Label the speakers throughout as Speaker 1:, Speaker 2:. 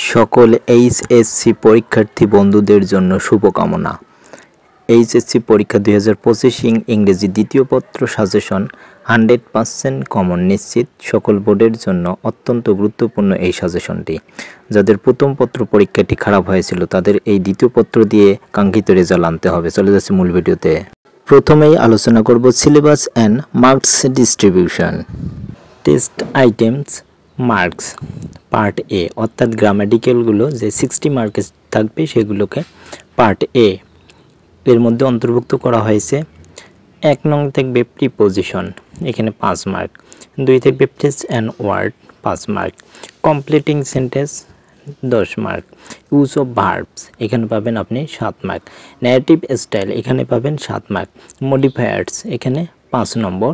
Speaker 1: সকল এইচএসসি পরীক্ষার্থী বন্ধুদের জন্য শুভকামনা। এইচএসসি পরীক্ষা 2025 ইংরেজি দ্বিতীয় পত্র সাজেশন 100% কমন নিশ্চিত। সকল বোর্ডের জন্য অত্যন্ত গুরুত্বপূর্ণ এই সাজেশনটি। যাদের প্রথম পত্র পরীক্ষাটি খারাপ হয়েছিল তাদের এই দ্বিতীয় পত্র দিয়ে কাঙ্ক্ষিত রেজাল্ট আনতে হবে। চলে যাচ্ছে মূল ভিডিওতে। প্রথমেই আলোচনা করব syllabus and marks distribution. Test items marks part এ, অর্থাৎ গ্রামাটিক্যালগুলো যে 60 মার্কের থাকবে সেগুলোকে পার্ট এ এর মধ্যে অন্তর্ভুক্ত করা হয়েছে। 1 নং থাকবে প্রিপোজিশন, এখানে 5 মার্ক। 2 থাকবে phrase and word, 5 mark. Completing sentence 10 mark. Use of verbs এখানে পাবেন আপনি 7 মার্ক। ন্যারেটিভ স্টাইল এখানে পাবেন 7 মার্ক। মডিফায়ার্স এখানে 5 নম্বর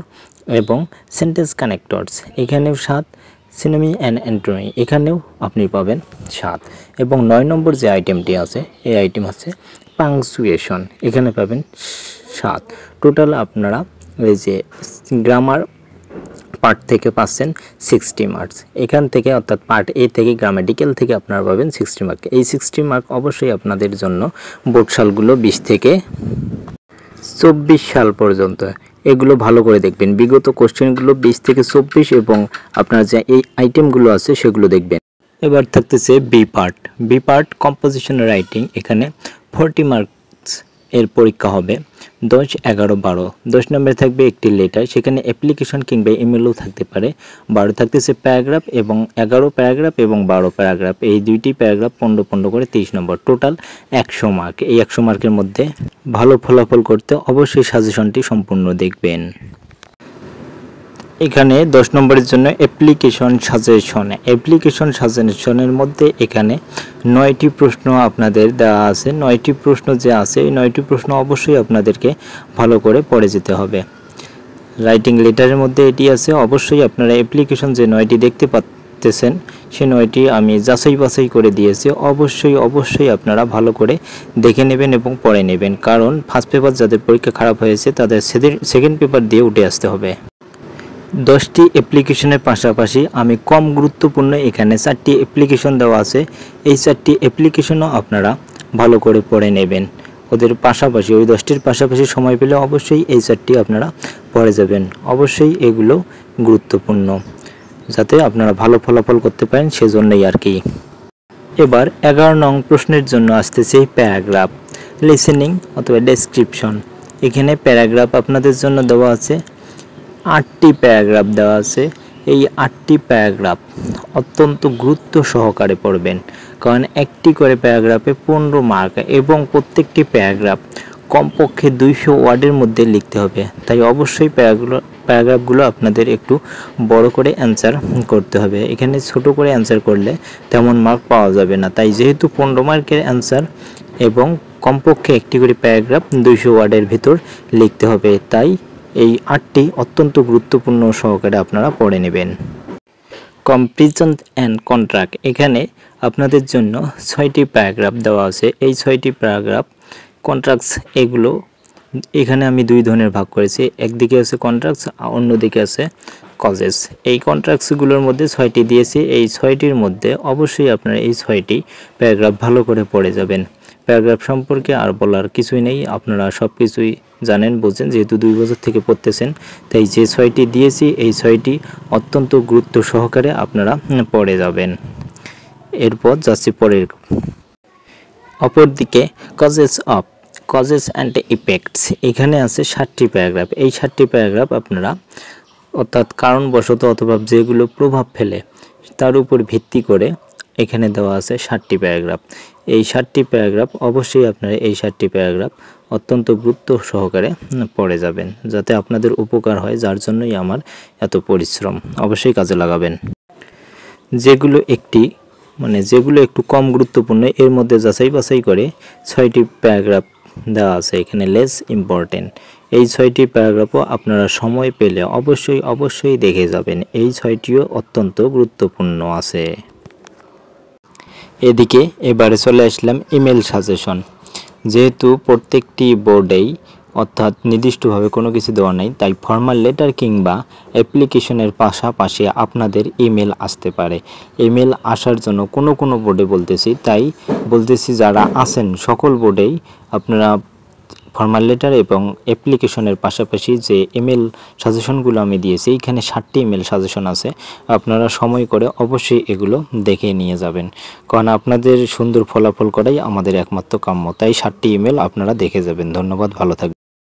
Speaker 1: এবং সেন্টেন্স কানেক্টরস এখানেও 7। সিনোনিম অ্যান্ড অ্যান্টোনিম এখানেও আপনি পাবেন 7 এবং 9 নম্বর যে আইটেমটি আছে এই আইটেম আছে পাংচুয়েশন, এখানে পাবেন 7। টোটাল আপনারা এই যে গ্রামার পার্ট থেকে পাচ্ছেন 60 মার্কস। এখান থেকে অর্থাৎ পার্ট এ থেকে গ্রামাটিক্যাল থেকে আপনারা পাবেন 60 মার্ক। এই 60 মার্ক অবশ্যই আপনাদের জন্য বোর্ড সালগুলো 20 থেকে 24 সাল পর্যন্ত এগুলো ভালো করে দেখবেন। বিগত কোশ্চেনগুলো 20 থেকে 24 এবং আপনার যে এই আইটেমগুলো আছে সেগুলো দেখবেন। এবার থাকতেছে B part. B part composition writing, এখানে 40 মার্কস এর পরীক্ষা হবে। 10, 11, 12। 10 নম্বরে থাকবে একটি লেটার, সেখানে অ্যাপ্লিকেশন কিংবা ইমেলও থাকতে পারে। 12 থাকতেছে প্যারাগ্রাফ এবং 11 প্যারাগ্রাফ এবং 12 প্যারাগ্রাফ, এই দুইটি প্যারাগ্রাফ 15 করে 30 নম্বর, টোটাল 100 মার্ক। এই 100 মার্কের মধ্যে ভালো ফলাফল করতে অবশ্যই সাজেশনটি সম্পূর্ণ দেখবেন। এখানে 10 নম্বরের জন্য অ্যাপ্লিকেশন সাজেশন। অ্যাপ্লিকেশন সাজেশনের মধ্যে এখানে 9টি প্রশ্ন আপনাদের দেওয়া আছে। 9টি প্রশ্ন যে আছে এই 9টি প্রশ্ন অবশ্যই আপনাদেরকে ভালো করে পড়ে যেতে হবে। রাইটিং লেটারের মধ্যে এটি আছে। অবশ্যই আপনারা অ্যাপ্লিকেশন যে 9টি দেখতে পাচ্ছেন সেই 9টি আমি যাচাই বাছাই করে দিয়েছি। অবশ্যই আপনারা ভালো করে দেখে নেবেন এবং পড়ে নেবেন, কারণ ফার্স্ট পেপার যাদের পরীক্ষা খারাপ হয়েছে তাদের সেকেন্ড পেপার দিয়ে উঠে আসতে হবে। 10টি অ্যাপ্লিকেশনের পাশাপাশি আমি কম গুরুত্বপূর্ণ এখানে 4টি অ্যাপ্লিকেশন দেওয়া আছে। এই 4টি অ্যাপ্লিকেশনও আপনারা ভালো করে পড়ে নেবেন। ওদের পাশাপাশি ওই 10টির পাশাপাশি সময় পেলে অবশ্যই এই 4টি আপনারা পড়ে যাবেন। অবশ্যই এগুলো গুরুত্বপূর্ণ যাতে আপনারা ভালো ফলাফল করতে পারেন, সেজন্যই আর কি। এবার 11 নং প্রশ্নের জন্য আসতেছে প্যারাগ্রাফ লিসেনিং অথবা ডেসক্রিপশন। এখানে প্যারাগ্রাফ আপনাদের জন্য দেওয়া আছে 8টি প্যারাগ্রাফ দেওয়া আছে। এই 8টি প্যারাগ্রাফ অত্যন্ত গুরুত্ব সহকারে পড়বেন, কারণ একটি করে প্যারাগ্রাফে 15 মার্ক এবং প্রত্যেকটি প্যারাগ্রাফ কমপক্ষে 200 ওয়ার্ডের মধ্যে লিখতে হবে। তাই অবশ্যই প্যারাগ্রাফগুলো আপনাদের একটু বড় করে অ্যান্সার করতে হবে। এখানে ছোট করে অ্যান্সার করলে তেমন মার্ক পাওয়া যাবে না। তাই যেহেতু 15 মার্কের অ্যান্সার এবং কমপক্ষে একটি করে প্যারাগ্রাফ 200 ওয়ার্ডের ভিতর লিখতে হবে, তাই এই 8টি অত্যন্ত গুরুত্বপূর্ণ সহকারে আপনারা পড়ে নেবেন। কম্পারিজন অ্যান্ড কন্ট্রাক্ট, এখানে আপনাদের জন্য 6টি প্যারাগ্রাফ দেওয়া আছে। এই 6টি প্যারাগ্রাফ কন্ট্রাক্টস এগুলো এখানে আমি 2 ধরনের ভাগ করেছি। একদিকে আছে কন্ট্রাক্টস, অন্যদিকে আছে কজেস। এই কন্ট্রাক্টসগুলোর মধ্যে 6টি দিয়েছি। এই 6টির মধ্যে অবশ্যই আপনারা এই 6টি প্যারাগ্রাফ ভালো করে পড়ে যাবেন। প্যারাগ্রাফ সম্পর্কে আর বলার কিছুই নেই, আপনারা সব কিছুই জানেন বোঝেন, যেহেতু 2 বছর থেকে পড়তেছেন। তাই যে 6টি দিয়েছি এই 6টি অত্যন্ত গুরুত্ব সহকারে আপনারা পড়ে যাবেন। এরপর যাচ্ছি পরের। অপরদিকে কজেস অ্যান্ড ইফেক্টস, এখানে আছে 7টি প্যারাগ্রাফ। এই 7টি প্যারাগ্রাফ আপনারা অর্থাৎ কারণবশত অথবা যেগুলো প্রভাব ফেলে তার উপর ভিত্তি করে এখানে দেওয়া আছে 7টি প্যারাগ্রাফ। এই 7টি প্যারাগ্রাফ অবশ্যই আপনারা এই 7টি প্যারাগ্রাফ অত্যন্ত গুরুত্ব সহকারে পড়ে যাবেন, যাতে আপনাদের উপকার হয়, যার জন্যই আমার এত পরিশ্রম। অবশ্যই কাজে লাগাবেন। যেগুলো একটু কম গুরুত্বপূর্ণ এর মধ্যে যাচাই বাছাই করে 6টি প্যারাগ্রাফ দেওয়া আছে এখানে লেস ইম্পর্টেন্ট। এই 6টি প্যারাগ্রাফও আপনারা সময় পেলে অবশ্যই দেখে যাবেন। এই 6টিও অত্যন্ত গুরুত্বপূর্ণ আছে। এদিকে এবারে চলে আসলাম ইমেল সাজেশন। যেহেতু প্রত্যেকটি বোর্ডেই অর্থাৎ নির্দিষ্টভাবে কোনো কিছু দেওয়া নেই, তাই ফর্মাল লেটার কিংবা অ্যাপ্লিকেশনের পাশাপাশি আপনাদের ইমেল আসতে পারে। ইমেল আসার জন্য কোনো বোর্ডে বলতেছি, তাই বলতেছি যারা আছেন সকল বোর্ডেই আপনারা ফর্মাল লেটার এবং অ্যাপ্লিকেশনের পাশাপাশি যে ইমেল সাজেশনগুলো আমি দিয়েছি, এইখানে 7টি ইমেল সাজেশন আছে, আপনারা সময় করে অবশ্যই এগুলো দেখে নিয়ে যাবেন, কারণ আপনাদের সুন্দর ফলাফল করাই আমাদের একমাত্র কাম্য। তাই 7টি ইমেল আপনারা দেখে যাবেন। ধন্যবাদ, ভালো থাকবেন।